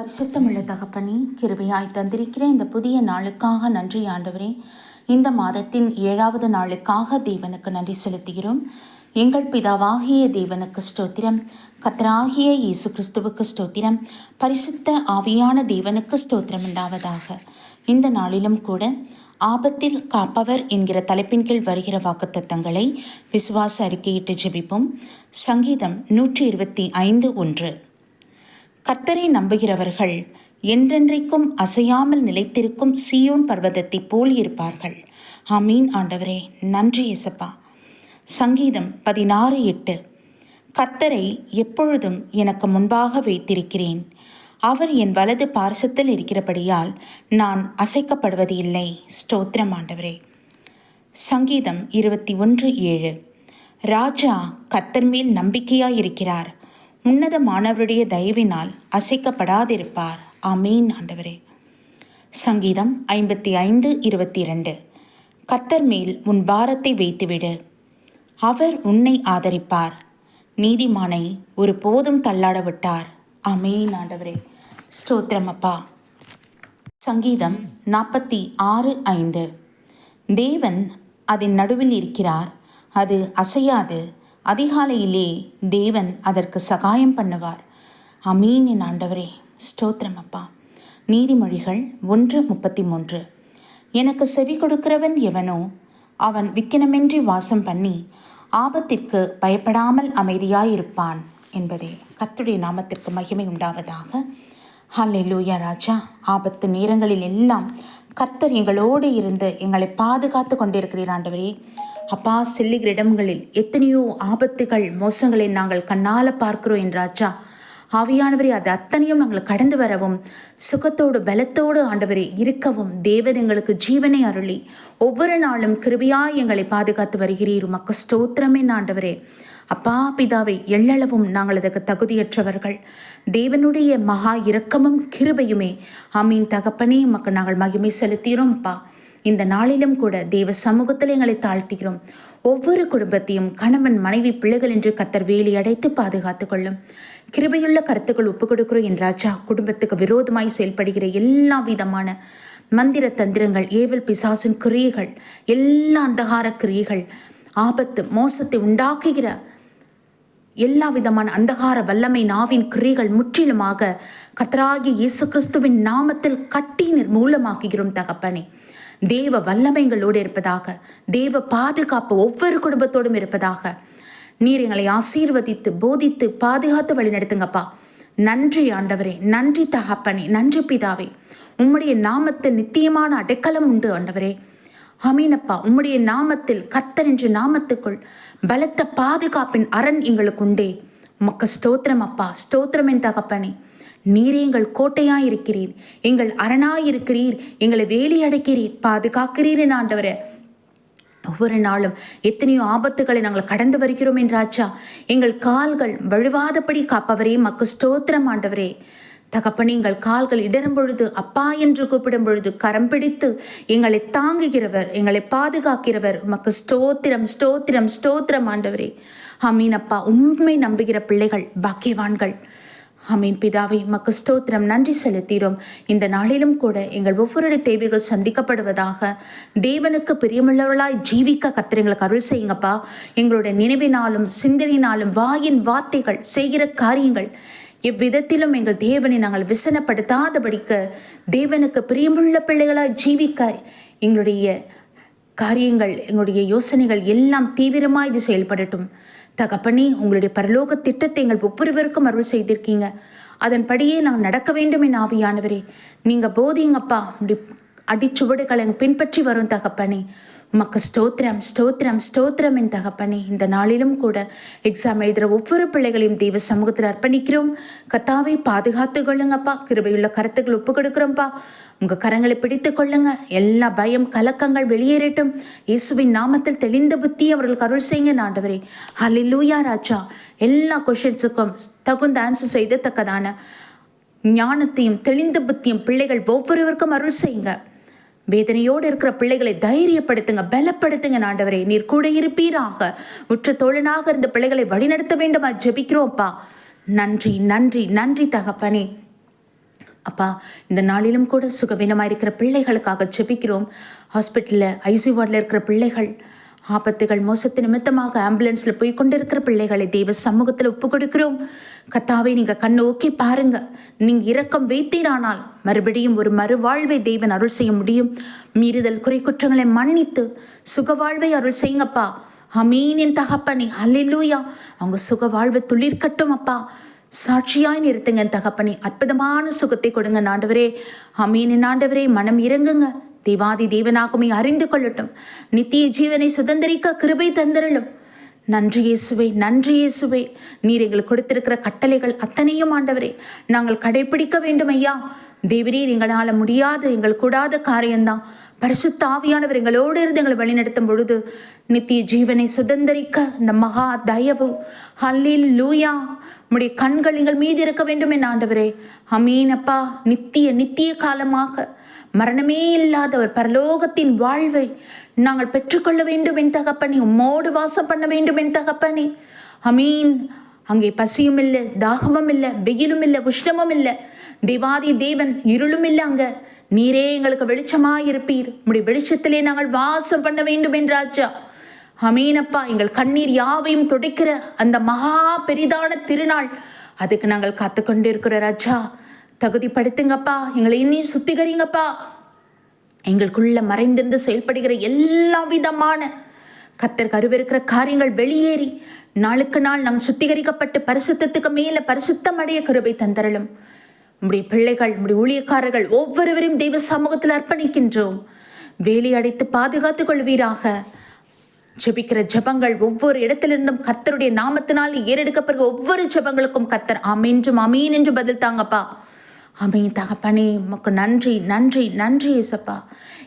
பரிசுத்தமுள்ள தகப்பனே, கிருபையாய் தந்திருக்கிற இந்த புதிய நாளுக்காக நன்றி ஆண்டவரே. இந்த மாதத்தின் 7வது நாளுக்காக தேவனுக்கு நன்றி செலுத்துகிறோம். எங்கள் பிதாவாகிய தேவனுக்கு ஸ்தோத்திரம், கர்த்தராகிய இயேசு கிறிஸ்துவுக்கு ஸ்தோத்திரம், பரிசுத்த ஆவியான தேவனுக்கு ஸ்தோத்திரம் உண்டாவதாக. இந்த நாளிலும் கூட ஆபத்தில் காப்பவர் என்கிற தலைப்பின் கீழ் வருகிற வாக்குத்தத்தங்களை விசுவாச அறிக்கையிட்டு ஜெபிப்போம். சங்கீதம் 125:1. கர்த்தரை நம்புகிறவர்கள் என்றென்றைக்கும் அசையாமல் நிலைத்திருக்கும் சீயோன் பர்வதத்தைப் போல் இருப்பார்கள். ஆமீன். ஆண்டவரே நன்றி இயேசப்பா. சங்கீதம் 16:8. கர்த்தரை எப்பொழுதும் எனக்கு முன்பாக வைத்திருக்கிறேன், அவர் என் வலது பார்சத்தில் இருக்கிறபடியால் நான் அசைக்கப்படுவது இல்லை. ஸ்தோத்திரம் ஆண்டவரே. சங்கீதம் 21:7. ராஜா கர்த்தர் மேல் நம்பிக்கையாயிருக்கிறார், உன்னதமானவருடைய தயவினால் அசைக்கப்படாதிருப்பார். ஆமீன் ஆண்டவரே. சங்கீதம் 55:22. கர்த்தர் மேல் உன் பாரத்தை வைத்துவிடு, அவர் உன்னை ஆதரிப்பார், நீதிமானை ஒரு போதும் தள்ளாட விட்டார். ஆமீன் ஆண்டவரே. ஸ்தோத்திரம் அப்பா. சங்கீதம் 46:5. தேவன் அதன் நடுவில் இருக்கிறார், அது அசையாது, அதிகாலையிலே தேவன் அதற்கு சகாயம் பண்ணுவார். அமீன் என் ஆண்டவரே. ஸ்தோத்திரம் அப்பா. நீதிமொழிகள் 1:33. எனக்கு செவி கொடுக்கிறவன் எவனோ அவன் விக்கினமின்றி வாசம் பண்ணி ஆபத்திற்கு பயப்படாமல் அமைதியாயிருப்பான் என்பதே. கர்த்தருடைய நாமத்திற்கு மகிமை உண்டாவதாக. ஹல்லேலூயா ராஜா. ஆபத்து நேரங்களில் எல்லாம் கர்த்தர் எங்களோடு இருந்து எங்களை பாதுகாத்து கொண்டிருக்கிறீர் ஆண்டவரே. அப்பா, செல்லுகிற இடங்களில் எத்தனையோ ஆபத்துகள் மோசங்களை நாங்கள் கண்ணால் பார்க்கிறோம் என்றாச்சா. ஆவியானவரே, அது அத்தனையும் நாங்கள் கடந்து வரவும் சுகத்தோடு பலத்தோடு ஆண்டவரே இருக்கவும் தேவன் எங்களுக்கு ஜீவனை அருளி ஒவ்வொரு நாளும் கிருபையாய் எங்களை பாதுகாத்து வருகிறீர். உமக்கு ஸ்தோத்திரமே ஆண்டவரே. அப்பா பிதாவை, எள்ளளவும் நாங்கள் அதற்கு தகுதியற்றவர்கள். தேவனுடைய மகா இரக்கமும் கிருபையுமே ஆமீன் தகப்பனே, உமக்கு நாங்கள் மகிமை செலுத்துகிறோம். அப்பா, இந்த நாளிலும் கூட தேவ சமூகத்தில் எங்களை தாழ்த்துகிறோம். ஒவ்வொரு குடும்பத்தையும் கணவன் மனைவி பிள்ளைகள் என்று கர்த்தர் வேலி அடைத்து பாதுகாத்து கொள்ளும். கிருபையுள்ள கருத்துக்கள் ஒப்புக் கொடுக்கிறோம் என்றாச்சா. குடும்பத்துக்கு விரோதமாய் செயல்படுகிற எல்லா விதமான மந்திர தந்திரங்கள், ஏவல் பிசாசின் கிரியைகள், எல்லா அந்தகார கிரியைகள், ஆபத்து மோசத்தை உண்டாக்குகிற எல்லா விதமான அந்தகார வல்லமை நாவின் கிரியைகள் முற்றிலுமாக கர்த்தராகிய இயேசு கிறிஸ்துவின் நாமத்தில் கட்டி நிர்மூலமாக்குகிறோம் தகப்பனே. தேவ வல்லமைகளோடு இருப்பதாக, தேவ பாதுகாப்பு ஒவ்வொரு குடும்பத்தோடும் இருப்பதாக. நீர் எங்களை ஆசீர்வதித்து போதித்து பாதுகாத்து வழி நடத்துங்கப்பா. நன்றி ஆண்டவரே, நன்றி தகப்பனே, நன்றி பிதாவே. உம்முடைய நாமத்தில் நித்தியமான அடைக்கலம் உண்டு ஆண்டவரே. அமீனப்பா. உம்முடைய நாமத்தில், கர்த்தர் என்ற நாமத்துக்குள் பலத்த பாதுகாப்பின் அரண் எங்களுக்கு உண்டே. உமக்கு ஸ்தோத்திரம் அப்பா. ஸ்தோத்திரம் என் தகப்பனே. நீரே எங்கள் கோட்டையாயிருக்கிறீர், எங்கள் அரணாயிருக்கிறீர், எங்களை வேலி அடைக்கிறீர், பாதுகாக்கிறீர் என் ஆண்டவரே. ஒவ்வொரு நாளும் எத்தனையோ ஆபத்துகளை நாங்கள் கடந்து வருகிறோம் என்றாச்சா. எங்கள் கால்கள் வழுவாதபடி காப்பவரே மக்கு ஸ்தோத்திரம் ஆண்டவரே. தகப்பனே, எங்கள் கால்கள் இடரும் பொழுது அப்பா என்று கூப்பிடும் பொழுது கரம் பிடித்து எங்களை தாங்குகிறவர், எங்களை பாதுகாக்கிறவர். உமக்கு ஸ்தோத்திரம் ஸ்தோத்திரம் ஸ்தோத்திரம் ஆண்டவரே. ஆமீன் அப்பா. உண்மை நம்புகிற பிள்ளைகள் பாக்கியவான்கள். ஆமீன் பிதாவை, உமக்கு ஸ்தோத்திரம் நன்றி செலுத்தீரோம். இந்த நாளிலும் கூட எங்கள் ஒவ்வொருடைய தேவைகள் சந்திக்கப்படுவதாக. தேவனுக்கு பிரியமுள்ளவர்களாய் ஜீவிக்க கர்த்தர் எங்களுக்கு அருள் செய்யுங்கப்பா. எங்களுடைய நினைவினாலும் சிந்தனையினாலும் வாயின் வார்த்தைகள் செய்கிற காரியங்கள் எவ்விதத்திலும் எங்கள் தேவனை நாங்கள் விசனப்படுத்தாதபடிக்க தேவனுக்கு பிரியமுள்ள பிள்ளைகளாய் ஜீவிக்க எங்களுடைய காரியங்கள், எங்களுடைய யோசனைகள் எல்லாம் தீவிரமாக இது செயல்படட்டும் தகப்பனே. உங்களுடைய பரலோக திட்டத்தை எங்கள் ஒவ்வொருவருக்கும் அருள் செய்திருக்கீங்க. அதன்படியே நாங்கள் நடக்க வேண்டும் என் ஆவியானவரே. நீங்கள் போதிங்கப்பா. அப்படி அடிச்சுவடுகளை பின்பற்றி வரும் தகப்பனே. உமக்கு ஸ்தோத்திரம் ஸ்தோத்திரம் ஸ்தோத்திரம் என் தகப்பனே. இந்த நாளிலும் கூட எக்ஸாம் எழுதுகிற ஒவ்வொரு பிள்ளைகளையும் தெய்வ சமூகத்தில் அர்ப்பணிக்கிறோம். கர்த்தாவை பாதுகாத்து கொள்ளுங்கப்பா. கிருபையுள்ள கருத்துக்கள் ஒப்பு கொடுக்குறோம்ப்பா. உங்கள் கரங்களை பிடித்து கொள்ளுங்க. எல்லா பயம் கலக்கங்கள் வெளியேறட்டும். இயேசுவின் நாமத்தில் தெளிந்த புத்தி அவர்களுக்கு அருள் செய்யுங்க ஆண்டவரே. ஹல்லேலூயா ராஜா. எல்லா கொஷின்ஸுக்கும் தகுந்த ஆன்சர் செய்தத்தக்கதான ஞானத்தையும் தெளிந்த புத்தியும் பிள்ளைகள் ஒவ்வொருவருக்கும் அருள் செய்யுங்க. வேதனையோடு இருக்கிற பிள்ளைகளை தைரியப்படுத்துங்க, பலப்படுத்துங்க ஆண்டவரே. நீர் கூட இருப்பீராக. உற்ற தோழனாக இருந்த பிள்ளைகளை வழிநடத்த வேண்டுமா ஜெபிக்கிறோம்ப்பா. நன்றி நன்றி நன்றி தகப்பனே. அப்பா, இந்த நாளிலும் கூட சுகவீனமாக இருக்கிற பிள்ளைகளுக்காக ஜெபிக்கிறோம். ஹாஸ்பிட்டலில் ஐசியூ வார்டில் இருக்கிற பிள்ளைகள், ஆபத்துகள் மோசத்து நிமித்தமாக ஆம்புலன்ஸில் போய் கொண்டிருக்கிற பிள்ளைகளை தெய்வ சமூகத்தில் ஒப்பு கொடுக்கிறோம். கர்த்தாவே, நீங்கள் கண்ணு ஓக்கி பாருங்க. நீங்கள் இரக்கம் வைத்தீரானால் மறுபடியும் ஒரு மறுவாழ்வை தெய்வன் அருள் செய்ய முடியும். மீறுதல் குறை குற்றங்களை மன்னித்து சுகவாழ்வை அருள் செய்யுங்கப்பா. ஆமீன் தகப்பனே. அல்லேலூயா. அவங்க சுகவாழ்வை துளிர்க்கட்டும் அப்பா. சாட்சியாய் நிறுத்துங்க தகப்பனே. அற்புதமான சுகத்தை கொடுங்க ஆண்டவரே. ஆமீன் ஆண்டவரே. மனம் இறங்குங்க. தேவாதி தேவனாகுமே அறிந்து கொள்ளட்டும். நித்திய ஜீவனை சுதந்திரிக்க கிருபை தந்திரலும். நன்றி இயேசுவே, நன்றி இயேசுவே. நீர் எங்களுக்கு கொடுத்திருக்கிற கட்டளைகள் அத்தனையும் ஆண்டவரே நாங்கள் கடைபிடிக்க வேண்டும் ஐயா. தேவரீர் எங்களால் முடியாது, எங்கள் கூடாத காரியம்தான். பரிசுத்த ஆவியானவர் எங்களோடு இருந்து எங்களை வழிநடத்தும் பொழுது நித்திய ஜீவனை சுதந்திரிக்க இந்த மகா தயவு, அல்லேலூயா, உம்முடைய கண்கள் எங்கள் மீது இருக்க வேண்டும் என் ஆண்டவரே. அமீனப்பா. நித்திய காலமாக மரணமே இல்லாத ஒரு பரலோகத்தின் வாழ்வை நாங்கள் பெற்றுக்கொள்ள வேண்டும் என் தகப்பனே. உம்மோடு வாசம் பண்ண வேண்டும் என் தகப்பனே. அமீன். அங்கே பசியும் இல்லை, தாகமும் இல்லை, வெயிலும் இல்லை, உஷ்ணமும் இல்லை. தேவாதி தேவன் இருளும் இல்லை. அங்கே நீரே எங்களுக்கு வெளிச்சமாயிருப்பீர். உம்முடைய வெளிச்சத்திலே நாங்கள் வாசம் பண்ண வேண்டும் என் ராஜா. அமீனப்பா. எங்கள் கண்ணீர் யாவையும் துடைக்கிற அந்த மகா பெரிதான திருநாள், அதுக்கு நாங்கள் காத்து கொண்டு இருக்கிற ராஜா. தகுதிப்படுத்துங்கப்பா. எங்களை இன்னும் சுத்திகரிங்கப்பா. எங்களுக்குள்ள மறைந்திருந்து செயல்படுகிற எல்லா விதமான கர்த்தருக்கு அருவருக்கிற காரியங்கள் வெளியேறி நாளுக்கு நாள் நாங்கள் சுத்திகரிக்கப்பட்டு பரிசுத்தத்துக்கு மேல பரிசுத்தம் அடைய கிருபை தந்தரலும். உம்முடைய பிள்ளைகள், உம்முடைய ஊழியக்காரர்கள் ஒவ்வொருவரையும் தெய்வ சமூகத்தில் அர்ப்பணிக்கின்றோம். வேலி அடைத்து பாதுகாத்துக் கொள்வீராக. ஜெபிக்கிற ஜபங்கள் ஒவ்வொரு இடத்திலிருந்தும் கர்த்தருடைய நாமத்தினால் ஏறெடுக்கப்படுகிற ஒவ்வொரு ஜபங்களுக்கும் கர்த்தர் ஆமென்றும் அமீன் என்று பதில் தாங்கப்பா. ஆமென் தகப்பனே. உமக்கு நன்றி, நன்றி, நன்றி இயேசப்பா.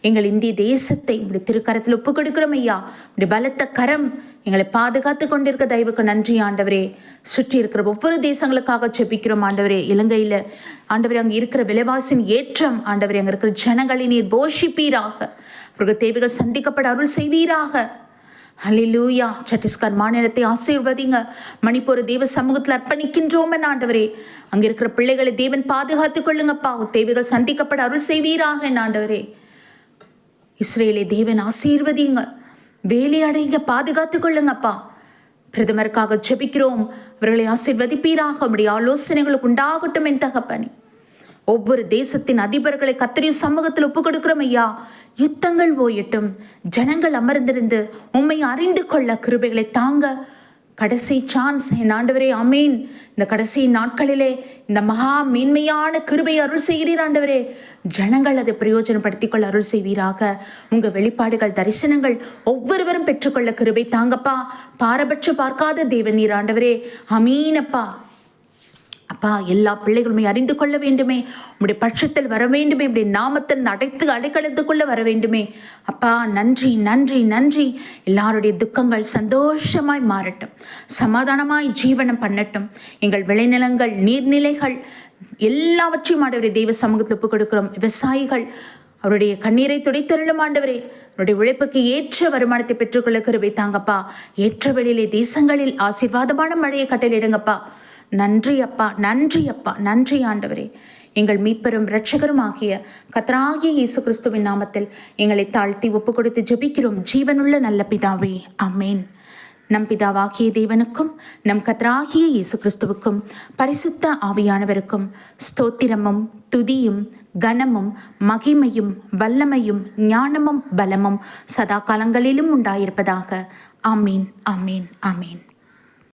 எங்கள் இந்திய தேசத்தை இப்படி திருக்கரத்தில் ஒப்பு கொடுக்கிறோம் ஐயா. இப்படி பலத்த கரம் எங்களை பாதுகாத்து கொண்டிருக்க தயவுக்கு நன்றி ஆண்டவரே. சுற்றி இருக்கிற ஒவ்வொரு தேசங்களுக்காக ஜெபிக்கிறோம் ஆண்டவரே. இலங்கையில் ஆண்டவரே அங்கே இருக்கிற விலைவாசின் ஏற்றம் ஆண்டவரே, அங்கே இருக்கிற ஜனங்களை நீர் போஷிப்பீராக. அவர்கள் தேவைகள் சந்திக்கப்பட அருள் செய்வீராக. அல்லேலூயா. சத்தீஸ்கர் மாநிலத்தை ஆசீர்வதிங்க. மணிப்பூர் தேவ சமூகத்தில் அர்ப்பணிக்கின்றோம் ஆண்டவரே. அங்கே இருக்கிற பிள்ளைகளை தேவன் பாதுகாத்துக் கொள்ளுங்கப்பா. தேவைகள் சந்திக்கப்பட அருள் செய்வீராக ஆண்டவரே. இஸ்ரேலை தேவன் ஆசீர்வதிங்க. வேலை அடைங்க, பாதுகாத்துக் கொள்ளுங்கப்பா. பிரதமருக்காக ஜெபிக்கிறோம். அவர்களை ஆசீர்வதிப்பீராக. உம்முடைய ஆலோசனைகளுக்கு உண்டாகட்டும் என் தகப்பனே. ஒவ்வொரு தேசத்தின் அதிபர்களை கர்த்தருடைய சமூகத்தில் ஒப்பு கொடுக்கிறோம் ஐயா. யுத்தங்கள் ஓயட்டும். ஜனங்கள் அமர்ந்திருந்து உம்மை அறிந்து கொள்ள கிருபைகளை தாங்க. கடைசி சான்ஸ் என் ஆண்டவரே. ஆமீன். இந்த கடைசி நாட்களிலே இந்த மகா மேன்மையான கிருபை அருள் செய்கிறீர் ஆண்டவரே. ஜனங்கள் அதை பிரயோஜனப்படுத்திக் கொள்ள அருள் செய்வீராக. உங்க வெளிப்பாடுகள், தரிசனங்கள் ஒவ்வொருவரும் பெற்றுக்கொள்ள கிருபை தாங்கப்பா. பாரபட்சம் பார்க்காத தேவன் நீர் ஆண்டவரே. அமீனப்பா. அப்பா, எல்லா பிள்ளைகளுமே அறிந்து கொள்ள வேண்டுமே. உம்முடைய பட்சத்தில் வர வேண்டுமே. இப்படி நாமத்தில் அடைக்கலத்துக்குள்ள வர வேண்டுமே. அப்பா, நன்றி, நன்றி, நன்றி. எல்லாருடைய துக்கங்கள் சந்தோஷமாய் மாறட்டும். சமாதானமாய் ஜீவனம் பண்ணட்டும். எங்கள் விளைநிலங்கள், நீர்நிலைகள் எல்லாவற்றையும் ஆண்டவரே தெய்வ சமூகத்தில் ஒப்பு கொடுக்கிறோம். விவசாயிகள் அவருடைய கண்ணீரை துடைத்தருளும் ஆண்டவரே. அவருடைய உழைப்புக்கு ஏற்ற வருமானத்தை பெற்றுக்கொள்ள கிருபை தாங்கப்பா. ஏற்ற வெளியிலே தேசங்களில் ஆசீர்வாதமான மழையை கட்டளையிடுங்கப்பா. நன்றி அப்பா, நன்றி அப்பா, நன்றி ஆண்டவரே. எங்கள் மீட்பெரும் இரட்சகரும் ஆகிய கர்த்தராகிய இயேசு கிறிஸ்துவின் நாமத்தில் எங்களை தாழ்த்தி ஒப்பு கொடுத்து ஜெபிக்கிறோம் ஜீவனுள்ள நல்ல பிதாவே. ஆமென். நம் பிதாவாகிய தேவனுக்கும் நம் கர்த்தராகிய இயேசு கிறிஸ்துவுக்கும் பரிசுத்த ஆவியானவருக்கும் ஸ்தோத்திரமும் துதியும் கனமும் மகிமையும் வல்லமையும் ஞானமும் பலமும் சதா காலங்களிலும் உண்டாயிருப்பதாக. ஆமீன், ஆமீன், ஆமீன்.